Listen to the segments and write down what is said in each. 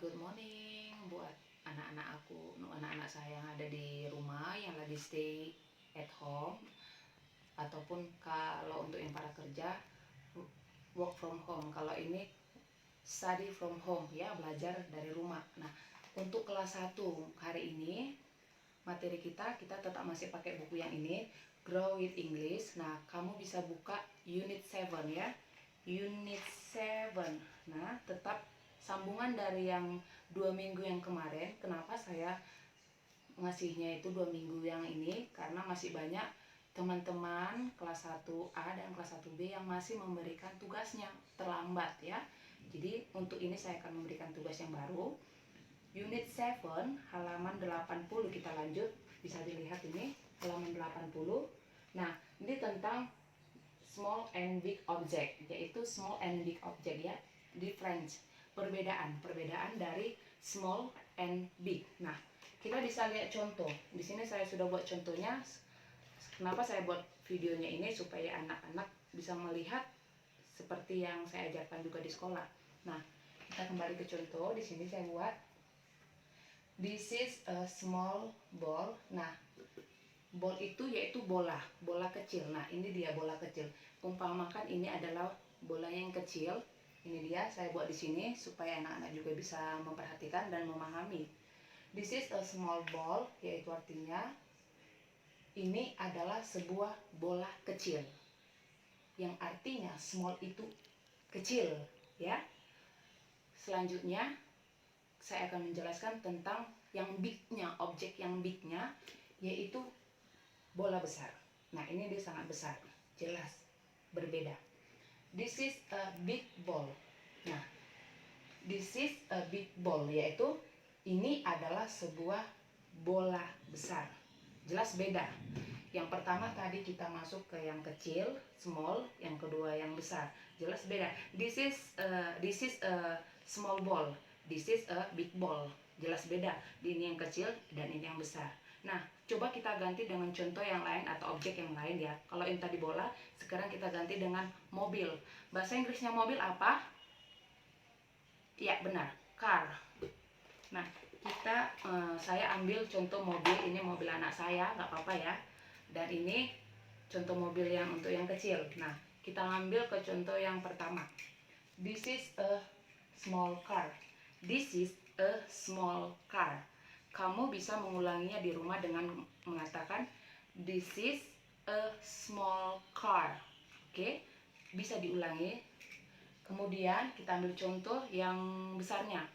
Good morning buat anak-anak aku, anak-anak saya yang ada di rumah yang lagi stay at home, ataupun kalau untuk yang para kerja work from home. Kalau ini study from home ya, belajar dari rumah. Nah, untuk kelas 1 hari ini materi kita tetap masih pakai buku yang ini, Grow with English. Nah, kamu bisa buka unit 7 ya. Unit 7. Nah, tetap sambungan dari yang 2 minggu yang kemarin. Kenapa saya ngasihnya itu 2 minggu yang ini? Karena masih banyak teman-teman kelas 1A dan kelas 1B yang masih memberikan tugasnya terlambat ya. Jadi untuk ini saya akan memberikan tugas yang baru. Unit 7 halaman 80 kita lanjut. Bisa dilihat ini halaman 80. Nah, ini tentang small and big object, yaitu small and big object ya. Difference, perbedaan dari small and big. Nah, kita bisa lihat contoh. Di sini saya sudah buat contohnya. Kenapa saya buat videonya ini? Supaya anak-anak bisa melihat seperti yang saya ajarkan juga di sekolah. Nah, kita kembali ke contoh. Di sini saya buat, this is a small ball. Nah, ball itu yaitu bola kecil. Nah, ini dia bola kecil. Umpamakan ini adalah bola yang kecil. Ini dia, saya buat di sini supaya anak-anak juga bisa memperhatikan dan memahami. This is a small ball, yaitu artinya ini adalah sebuah bola kecil. Yang artinya small itu kecil, ya. Selanjutnya saya akan menjelaskan tentang yang big-nya, objek yang big-nya, yaitu bola besar. Nah, ini dia sangat besar, jelas berbeda. This is a big ball. Nah, this is a big ball, yaitu ini adalah sebuah bola besar. Jelas beda. Yang pertama tadi kita masuk ke yang kecil, small, yang kedua yang besar. Jelas beda. This is a small ball. This is a big ball. Jelas beda. Ini yang kecil dan ini yang besar. Nah, coba kita ganti dengan contoh yang lain atau objek yang lain ya. Kalau ini tadi bola, sekarang kita ganti dengan mobil. Bahasa Inggrisnya mobil apa? Ya, benar, car. Nah, saya ambil contoh mobil. Ini mobil anak saya, nggak apa-apa ya. Dan ini contoh mobil yang untuk yang kecil. Nah, kita ambil ke contoh yang pertama. This is a small car. This is a small car. Kamu bisa mengulanginya di rumah dengan mengatakan this is a small car. Oke, bisa diulangi. Kemudian kita ambil contoh yang besarnya.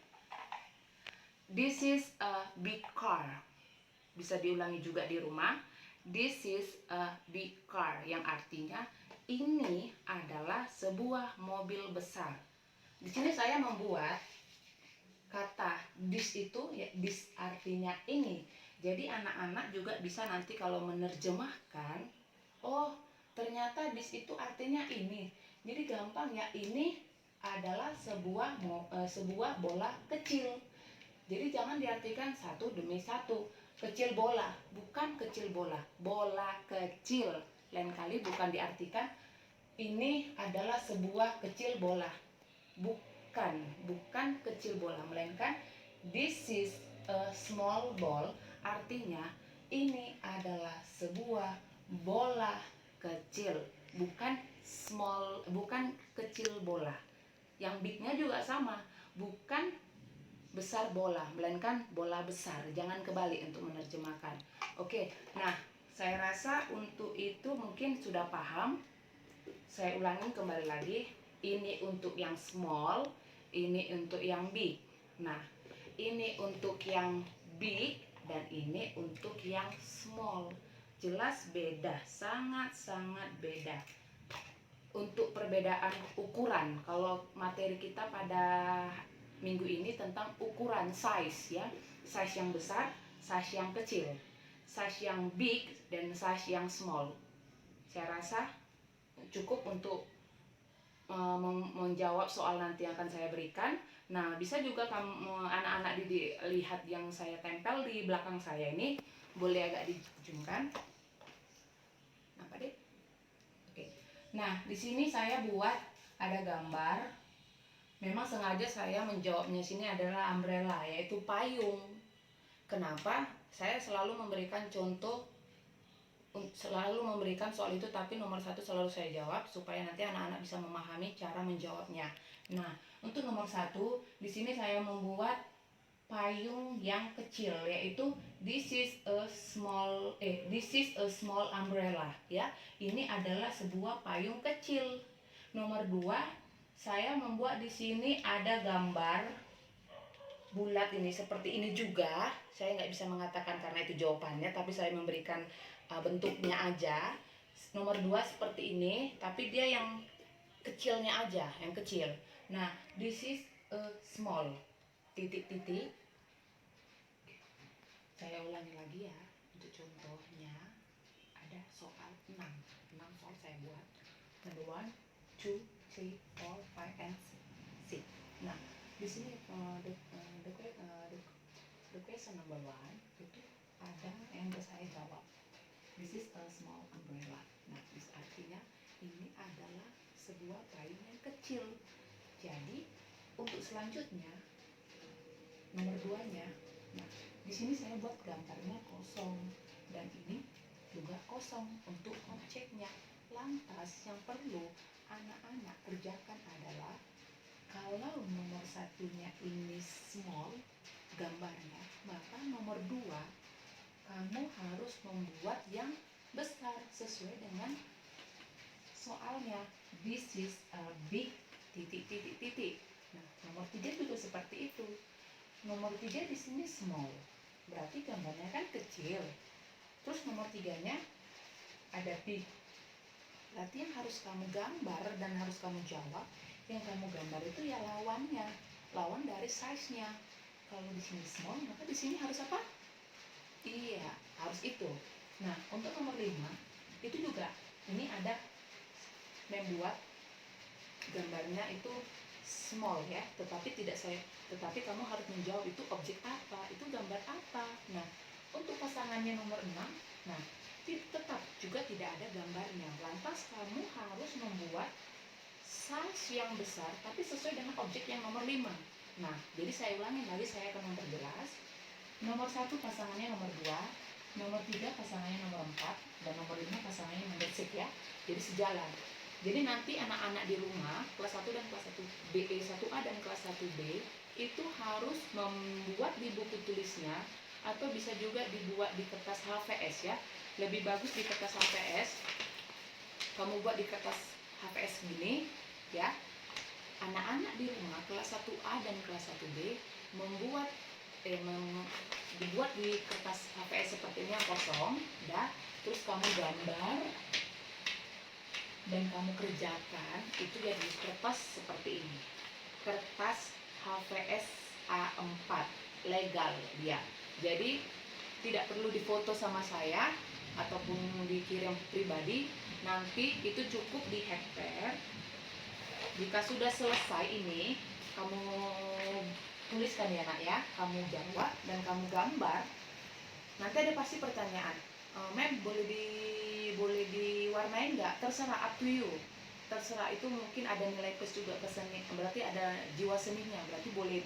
This is a big car. Bisa diulangi juga di rumah. This is a big car, yang artinya ini adalah sebuah mobil besar. Di sini saya membuat kata this itu ya, this artinya ini. Jadi anak-anak juga bisa nanti kalau menerjemahkan, oh ternyata this itu artinya ini. Jadi gampang ya, ini adalah sebuah bola kecil. Jadi jangan diartikan satu demi satu. Kecil bola, bukan kecil bola, bola kecil. Lain kali bukan diartikan ini adalah sebuah kecil bola. Bukan kecil bola, melainkan this is a small ball, artinya ini adalah sebuah bola kecil, bukan kecil bola. Yang bignya juga sama, bukan besar bola, melainkan bola besar. Jangan kebalik untuk menerjemahkan. Oke, nah saya rasa untuk itu mungkin sudah paham. Saya ulangi kembali lagi. Ini untuk yang small, ini untuk yang big. Nah, ini untuk yang big dan ini untuk yang small. Jelas beda, sangat-sangat beda. Untuk perbedaan ukuran, kalau materi kita pada minggu ini tentang ukuran size ya. Size yang besar, size yang kecil, size yang big dan size yang small. Saya rasa cukup untuk menjawab soal nanti yang akan saya berikan. Nah, bisa juga kamu anak-anak lihat yang saya tempel di belakang saya ini. Boleh agak dijunjungkan. Apa deh? Oke. Nah, di sini saya buat ada gambar Memang sengaja saya menjawabnya sini adalah umbrella, yaitu payung. Kenapa? Saya selalu memberikan contoh, selalu memberikan soal itu, tapi nomor satu selalu saya jawab supaya nanti anak-anak bisa memahami cara menjawabnya. Nah, untuk nomor satu, di sini saya membuat payung yang kecil, yaitu this is a small umbrella, ya. Ini adalah sebuah payung kecil. Nomor dua, saya membuat di sini ada gambar bulat ini seperti ini juga. Saya nggak bisa mengatakan karena itu jawabannya, tapi saya memberikan bentuknya aja. Nomor dua seperti ini, tapi dia yang kecilnya aja, yang kecil. Nah, this is a small titik-titik. Saya ulangi lagi ya untuk contohnya. Ada soal 6 soal saya buat. Number 1, 2, 3, 4, 5 and 6. Nah, di sini the question number 1 itu ada yang saya jawab. This is a small umbrella. Nah, artinya ini adalah sebuah payung yang kecil. Jadi untuk selanjutnya nomor 2-nya, nah di sini saya buat gambarnya kosong dan ini juga kosong untuk objeknya. Lantas yang perlu anak-anak kerjakan adalah kalau nomor satunya ini small gambarnya, maka nomor 2 kamu harus membuat yang besar sesuai dengan soalnya. This is a big titik. Nah, nomor 3 juga seperti itu. Nomor 3 di sini small, berarti gambarnya kan kecil. Terus nomor 3-nya ada big, berarti yang harus kamu gambar dan harus kamu jawab, yang kamu gambar itu ya lawannya, lawan dari size-nya. Kalau di sini small, maka di sini harus apa? Iya, harus itu. Nah, untuk nomor 5 itu juga ini ada membuat gambarnya itu small ya, tetapi kamu harus menjawab itu objek apa, itu gambar apa. Nah, untuk pasangannya nomor 6, nah tetap juga tidak ada gambarnya. Lantas kamu harus membuat size yang besar tapi sesuai dengan objek yang nomor 5. Nah, jadi saya ulangi lagi, saya akan memperjelas. Nomor 1 pasangannya nomor 2, nomor 3 pasangannya nomor 4, dan nomor 5 pasangannya nomor 6 ya. Jadi sejalan. Jadi nanti anak-anak di rumah kelas 1 dan kelas 1B, 1A dan kelas 1B itu harus membuat di buku tulisnya atau bisa juga dibuat di kertas HVS ya. Lebih bagus di kertas HVS. Kamu buat di kertas HVS gini ya. Anak-anak di rumah kelas 1A dan kelas 1B dibuat di kertas HVS seperti ini yang kosong, dah. Terus kamu gambar dan kamu kerjakan itu ya di kertas seperti ini. Kertas HVS A4 legal dia. Jadi tidak perlu difoto sama saya ataupun dikirim pribadi. Nanti itu cukup di hektar. Jika sudah selesai ini, kamu tuliskan ya nak ya, kamu jawab dan kamu gambar. Nanti ada pasti pertanyaan, Mem boleh diwarnain nggak? Terserah, up to you. Terserah, itu mungkin ada nilai plus juga ke seni, berarti ada jiwa seninya, berarti boleh.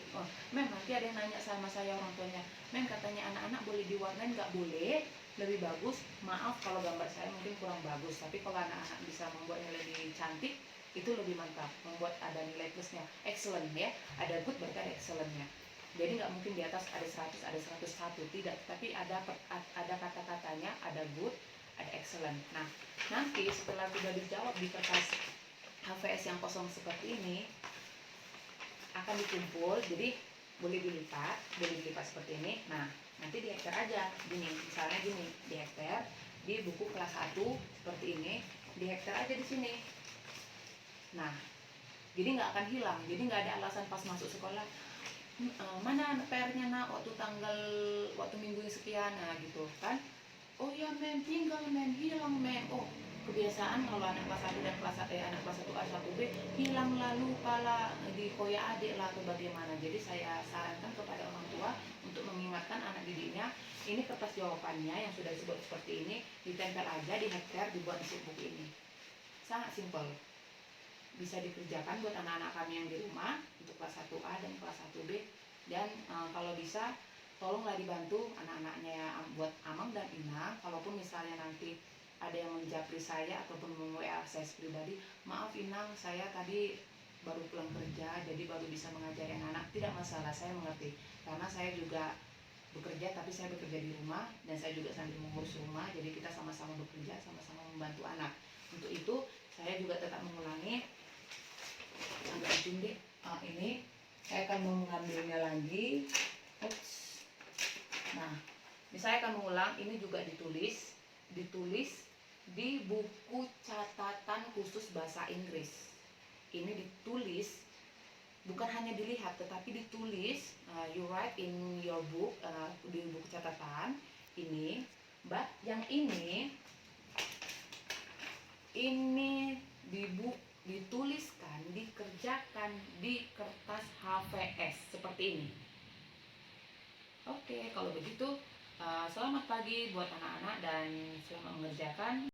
Mem, nanti ada yang nanya sama saya orang tuanya, Mem katanya anak-anak boleh diwarnain nggak? Boleh, lebih bagus. Maaf kalau gambar saya mungkin kurang bagus, tapi kalau anak-anak bisa membuatnya lebih cantik, itu lebih mantap. Membuat ada nilai plusnya, excellent ya. Ada good berarti ada excellentnya. Jadi nggak mungkin di atas ada 100, ada 101, tidak. Tapi ada kata-katanya, ada good, ada excellent. Nah, nanti setelah sudah dijawab di kertas HVS yang kosong seperti ini, akan dikumpul, jadi boleh dilipat seperti ini. Nah, nanti di hektar aja, gini, misalnya gini, di hektar, di buku kelas 1 seperti ini, di hektar aja di sini. Nah, jadi nggak akan hilang, jadi nggak ada alasan pas masuk sekolah, mana PR-nya nak waktu minggu sekian, nah gitu kan. Oh ya mem, tinggal mem, hilang mem. Oh, kebiasaan kalau anak kelas 1 dan anak kelas 1A 1B hilang lalu pala di koya adik lah atau bagaimana. Jadi saya sarankan kepada orang tua untuk mengingatkan anak didiknya, ini kertas jawabannya yang sudah disebut seperti ini ditempel aja di hektar, dibuat isi buku ini. Sangat simpel. bisa dikerjakan buat anak-anak kami yang di rumah untuk kelas 1A dan kelas 1B. Dan kalau bisa tolonglah dibantu anak-anaknya buat Amang dan Inang. Kalaupun misalnya nanti ada yang menjapri saya ataupun meng-WA saya pribadi, maaf Inang, saya tadi baru pulang kerja jadi baru bisa mengajari anak-anak. Tidak masalah, saya mengerti, karena saya juga bekerja, tapi saya bekerja di rumah dan saya juga sambil mengurus rumah, jadi kita sama-sama bekerja, sama-sama membantu anak. Untuk itu saya juga tetap mengulangi agak deh. Ini saya akan mengambilnya lagi. Oops. Nah, ini saya akan mengulang. Ini juga ditulis di buku catatan khusus bahasa Inggris. Ini ditulis, bukan hanya dilihat tetapi ditulis. You write in your book, di buku catatan ini. But yang ini dituliskan, dikerjakan di kertas HVS seperti ini. Oke, kalau begitu selamat pagi buat anak-anak dan selamat mengerjakan.